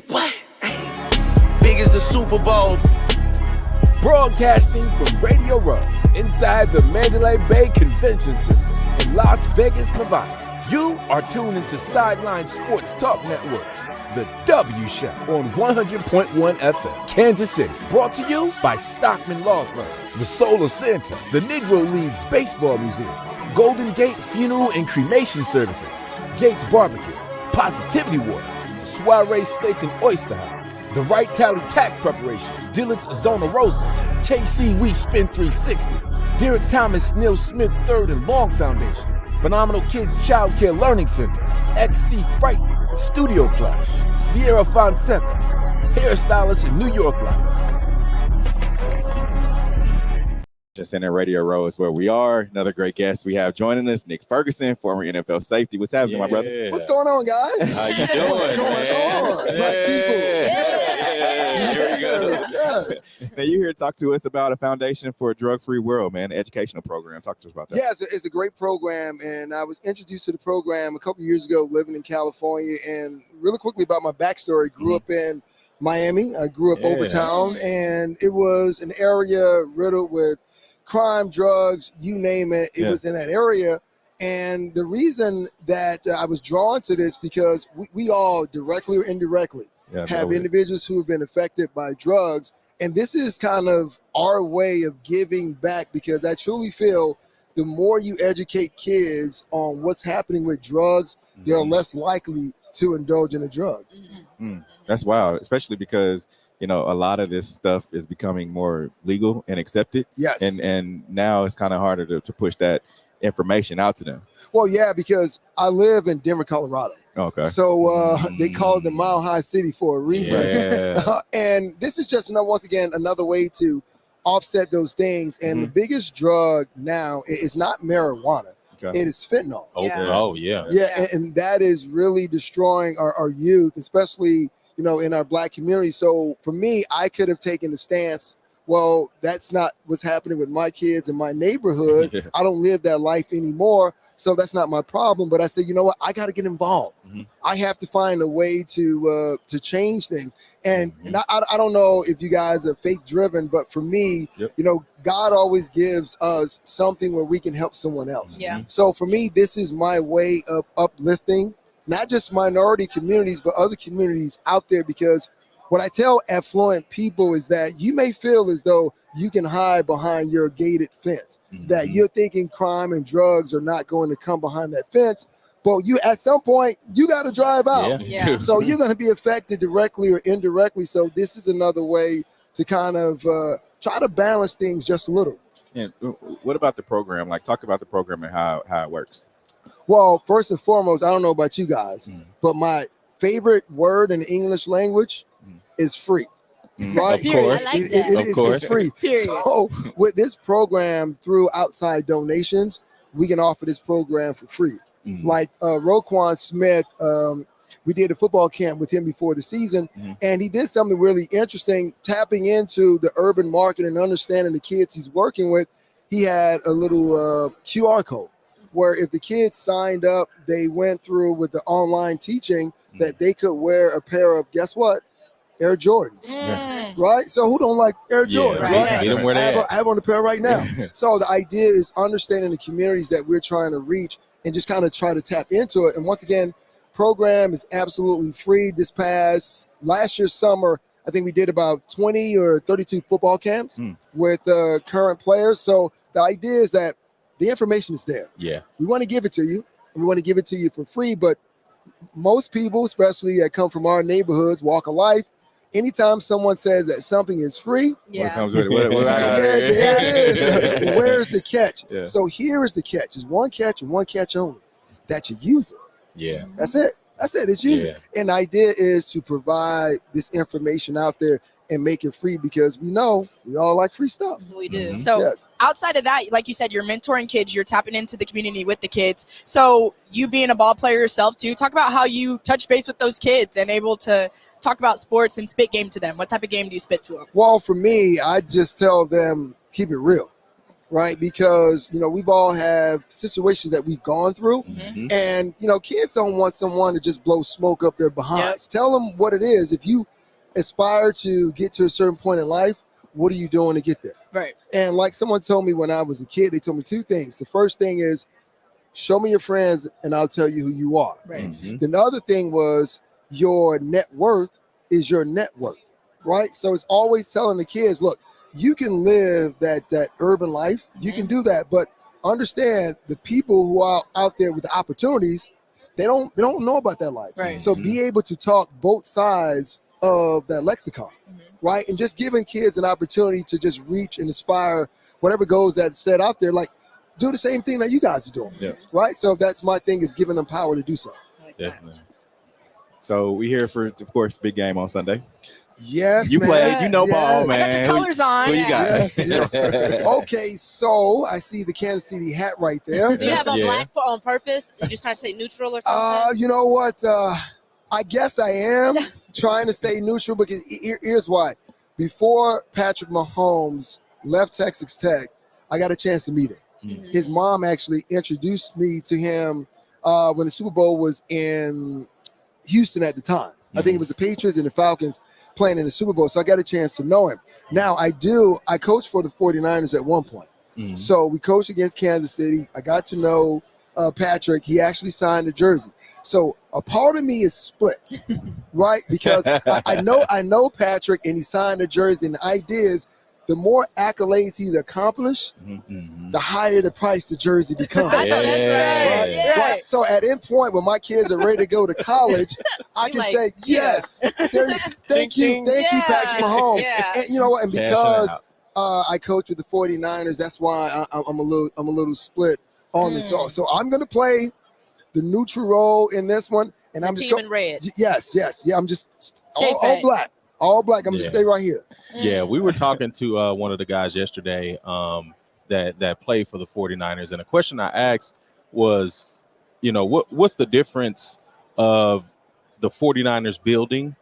What? Big as the Super Bowl. Broadcasting from Radio Row inside the Mandalay Bay Convention Center in Las Vegas, Nevada. You are tuned into Sideline Sports Talk Network's The W Show on 100.1 FM, Kansas City. Brought to you by Stockman Law Firm, The Solar Center, the Negro Leagues Baseball Museum, Golden Gate Funeral and Cremation Services, Gates Barbecue, Positivity Water, Soiree Steak and Oyster House, The Right Tally Tax Preparation, Dillard's Zona Rosa, KC We Spin 360, Derek Thomas Neil Smith III and Long Foundation, Phenomenal Kids Child Care Learning Center, XC Fright, Studio Plush, Sierra Fonseca, Hairstylist in New York Life. Just in Radio Row is where we are. Another great guest we have joining us, Nick Ferguson, former NFL safety. What's happening, my brother? What's going on, guys? How you doing? What's going on? Black people. Here we go. Now you're here to talk to us about a foundation for a drug-free world, man, an educational program. Talk to us about that. Yeah, it's a great program, and I was introduced to the program a couple years ago living in California. And really quickly about my backstory, grew up in Miami. I grew up over town, and it was an area riddled with crime, drugs, you name it. It was in that area. And the reason that I was drawn to this because we all directly or indirectly have individuals who have been affected by drugs. And this is kind of our way of giving back, because I truly feel the more you educate kids on what's happening with drugs, they're less likely to indulge in the drugs. That's wild, especially because a lot of this stuff is becoming more legal and accepted. Yes. And now it's kind of harder to push that information out to them. Well, yeah, because I live in Denver, Colorado. Okay. So they call it the Mile High City for a reason. Yeah. And this is just, once again, another way to offset those things. And the biggest drug now is not marijuana. Okay. It is fentanyl. Yeah, and that is really destroying our youth, especially in our Black community. So for me, I could have taken the stance, well, that's not what's happening with my kids in my neighborhood. I don't live that life anymore, so that's not my problem. But I said, you know what? I got to get involved. I have to find a way to change things. And I don't know if you guys are faith driven, but for me, God always gives us something where we can help someone else. Yeah. So for me, this is my way of uplifting not just minority communities, but other communities out there, because what I tell affluent people is that you may feel as though you can hide behind your gated fence, that you're thinking crime and drugs are not going to come behind that fence. But at some point, you got to drive out. Yeah. So you're going to be affected directly or indirectly. So this is another way to kind of try to balance things just a little. And what about the program? Talk about the program and how it works. Well, first and foremost, I don't know about you guys, but my favorite word in the English language is free. Right? Of course. It's free. Period. So with this program, through outside donations, we can offer this program for free. Like Roquan Smith, we did a football camp with him before the season, and he did something really interesting, tapping into the urban market and understanding the kids he's working with. He had a little QR code where if the kids signed up, they went through with the online teaching that they could wear a pair of, guess what? Air Jordans, right? So who don't like Air Jordans, right? Get them where they I have on a pair right now. So the idea is understanding the communities that we're trying to reach and just kind of try to tap into it. And once again, program is absolutely free. Last year summer, I think we did about 20 or 32 football camps with current players. So the idea is that the information is there. Yeah. We want to give it to you. And we want to give it to you for free. But most people, especially that come from our neighborhoods, walk of life, anytime someone says that something is free, what comes with it? There it is. Where's the catch? Yeah. So here is the catch. It's one catch and one catch only, that you use it. Yeah. That's it. It's used. Yeah. And the idea is to provide this information out there and make it free, because we know we all like free stuff. We do. So outside of that, like you said, you're mentoring kids, you're tapping into the community with the kids. So you being a ball player yourself too, talk about how you touch base with those kids and able to talk about sports and spit game to them. What type of game do you spit to them? Well, for me, I just tell them, keep it real. right? Because, we've all have situations that we've gone through. And, kids don't want someone to just blow smoke up their behinds. Tell them what it is. If you aspire to get to a certain point in life, what are you doing to get there? Right. And like someone told me when I was a kid, they told me two things. The first thing is, show me your friends and I'll tell you who you are. Right. Then the other thing was, your net worth is your net worth, right? So it's always telling the kids, look, you can live that urban life. You can do that, but understand the people who are out there with the opportunities, they don't know about that life. Right. So be able to talk both sides of that lexicon, right? And just giving kids an opportunity to just reach and aspire whatever goals that's set out there, like do the same thing that you guys are doing, right? So that's my thing, is giving them power to do so. Definitely. So we here for, of course, big game on Sunday. Yes, you man. played, ball, man. I got your colors on. Who you got? Yes. Okay, so I see the Kansas City hat right there. Do you have on black on purpose? You just trying to say neutral or something? You know what? I guess I am trying to stay neutral, because here's why. Before Patrick Mahomes left Texas Tech, I got a chance to meet him. His mom actually introduced me to him when the Super Bowl was in Houston at the time. I think it was the Patriots and the Falcons playing in the Super Bowl, so I got a chance to know him. Now, I coached for the 49ers at one point. So we coached against Kansas City. I got to know Patrick. He actually signed a jersey. So a part of me is split, right? Because I know Patrick, and he signed a jersey, and the idea is, the more accolades he's accomplished, the higher the price the jersy becomes. I know that's right. Right? Yes. Right. So at any point when my kids are ready to go to college, I can say, yes, thank you, Patrick Mahomes. Yeah. And you know what? And because I coach with the 49ers, that's why I'm a little split on this. So I'm going to play the neutral role in this one. And I'm just going in red. Yes. Yeah, I'm just all black. All black. I'm going to stay right here. Yeah, we were talking to one of the guys yesterday that played for the 49ers, and a question I asked was, what's the difference of the 49ers building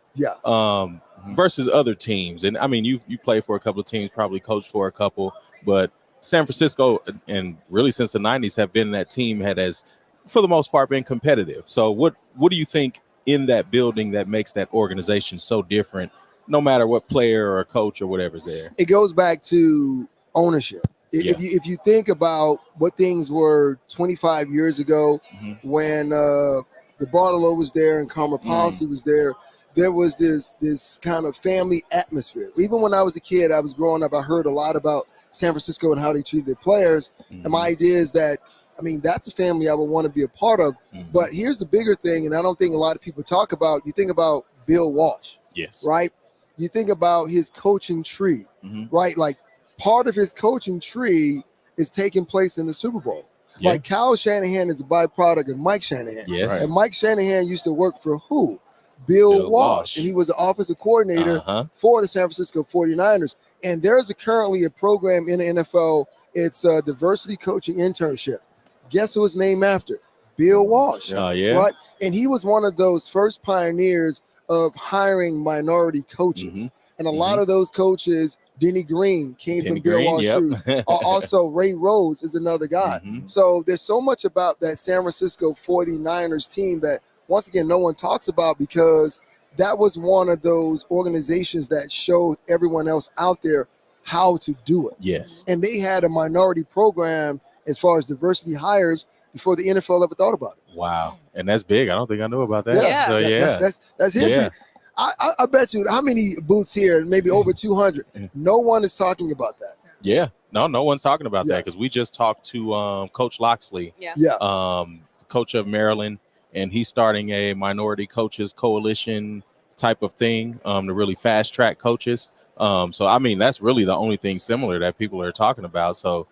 versus other teams? And I mean, you played for a couple of teams, probably coached for a couple, but San Francisco, and really since the 90s, have been that team has, for the most part, been competitive. So what do you think in that building that makes that organization so different, no matter what player or coach or whatever's there? It goes back to ownership. If you think about what things were 25 years ago, when the Bartolo was there and Karma Policy was there was this kind of family atmosphere. Even when I was a kid, I was growing up, I heard a lot about San Francisco and how they treat their players. And my idea is that, that's a family I would want to be a part of. But here's the bigger thing, and I don't think a lot of people talk about. You think about Bill Walsh. Yes. Right? You think about his coaching tree, right? Like, part of his coaching tree is taking place in the Super Bowl. Like, Kyle Shanahan is a byproduct of Mike Shanahan. Yes. And Mike Shanahan used to work for who? Bill Walsh. And he was the offensive coordinator for the San Francisco 49ers. And there's currently a program in the NFL. It's a diversity coaching internship. Guess who it's named after? Bill Walsh. Right? And he was one of those first pioneers of hiring minority coaches. And a lot of those coaches, Denny Green came from Bill Walsh. Also, Ray Rose is another guy. So there's so much about that San Francisco 49ers team that, once again, no one talks about, because that was one of those organizations that showed everyone else out there how to do it. Yes. And they had a minority program as far as diversity hires before the NFL ever thought about it. Wow. And that's big. I don't think I knew about that. Yeah. So, That's history. I bet you how many booths here, maybe over 200, no one is talking about that. Yeah. No one's talking about that, because we just talked to Coach Loxley, coach of Maryland, and he's starting a minority coaches coalition type of thing to really fast track coaches. So, that's really the only thing similar that people are talking about. So,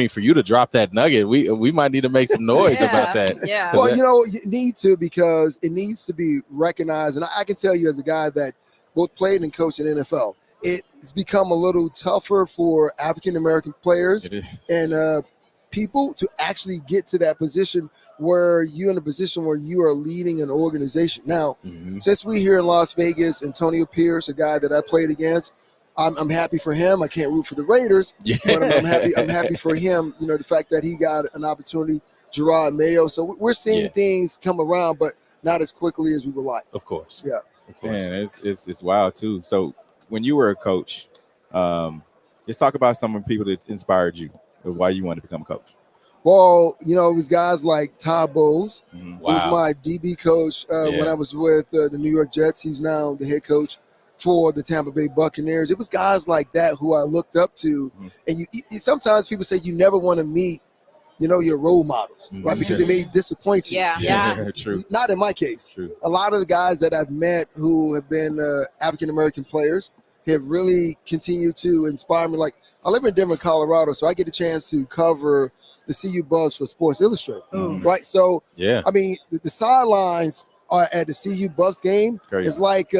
for you to drop that nugget, we might need to make some noise about that. Yeah. Well, you need to, because it needs to be recognized. And I can tell you, as a guy that both played and coached in NFL, it's become a little tougher for African-American players and people to actually get to that position where you're in a position where you are leading an organization. Now, since we're here in Las Vegas, Antonio Pierce, a guy that I played against, I'm happy for him. I can't root for the Raiders, but I'm happy for him. You know, the fact that he got an opportunity, Gerard Mayo. So we're seeing things come around, but not as quickly as we would like. Of course. Yeah. Of course. Man, it's wild too. So when you were a coach, let's talk about some of the people that inspired you, or why you wanted to become a coach. Well, you know, it was guys like Todd Bowles. Wow. He was my DB coach when I was with the New York Jets. He's now the head coach for the Tampa Bay Buccaneers. It was guys like that who I looked up to. And you sometimes people say you never want to meet, you know, your role models, right? Because they may disappoint you. Yeah. True. Not in my case. True. A lot of the guys that I've met who have been African-American players have really continued to inspire me. Like, I live in Denver, Colorado, so I get a chance to cover the CU Buffs for Sports Illustrated, right? So, I mean, the sidelines are at the CU Buffs game. It's like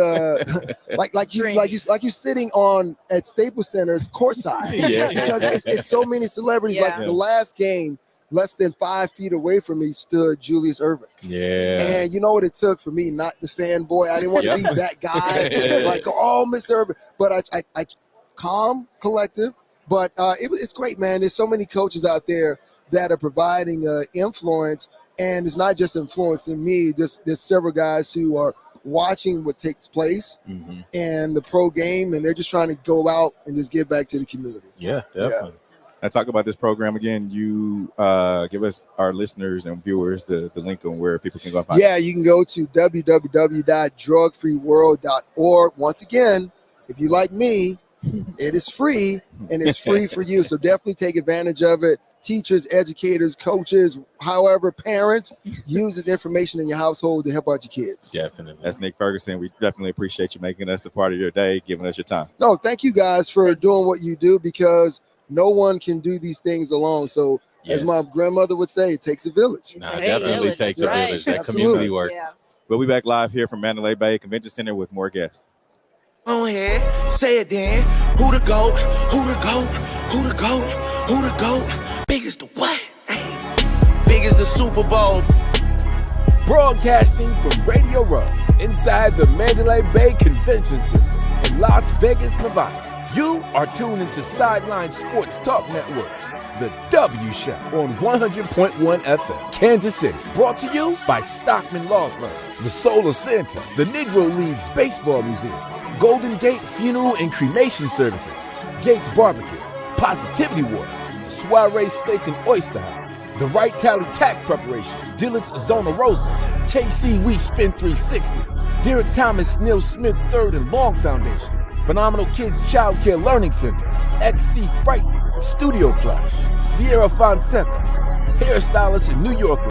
you sitting on at Staples Center's courtside, because it's so many celebrities. Like the last game, less than 5 feet away from me stood Julius Erving. And you know what it took for me, not the fanboy. I didn't want to be that guy, like, oh, Mr. Erving. But I calm, collective. But it's great, man. There's so many coaches out there that are providing influence, and it's not just influencing me. There's several guys who are watching what takes place and the pro game, and they're just trying to go out and just give back to the community. Yeah, definitely. Now, talk about this program again. You give us, our listeners and viewers, the link on where people can go find it. You can go to www.drugfreeworld.org. Once again, if you like me, it is free, and it's free for you. So definitely take advantage of it. Teachers, educators, coaches, however, parents, use this information in your household to help out your kids. Definitely. That's Nick Ferguson. We definitely appreciate you making us a part of your day, giving us your time. No, thank you guys for doing what you do, because no one can do these things alone. So as my grandmother would say, it takes a village. It definitely takes a village. That community work. We'll be back live here from Mandalay Bay Convention Center with more guests. Go ahead, say it then. Who the GOAT? Who the GOAT? Who the GOAT? Who the GOAT? Big as the what? Big as the Super Bowl. Broadcasting from Radio Row inside the Mandalay Bay Convention Center in Las Vegas, Nevada. You are tuned into Sideline Sports Talk Networks, the W Show on 100.1 FM, Kansas City. Brought to you by Stockman Law Firm, the Solar Center, the Negro Leagues Baseball Museum, Golden Gate Funeral and Cremation Services, Gates Barbecue, Positivity Water, Soiree Steak and Oyster House, the Wright County Tax Preparation, Dillard's Zona Rosa, KC Wheat Spin 360, Derek Thomas Neil Smith III and Long Foundation, Phenomenal Kids Child Care Learning Center, XC Fright Studio Plush, Sierra Fonseca, hairstylist in New York.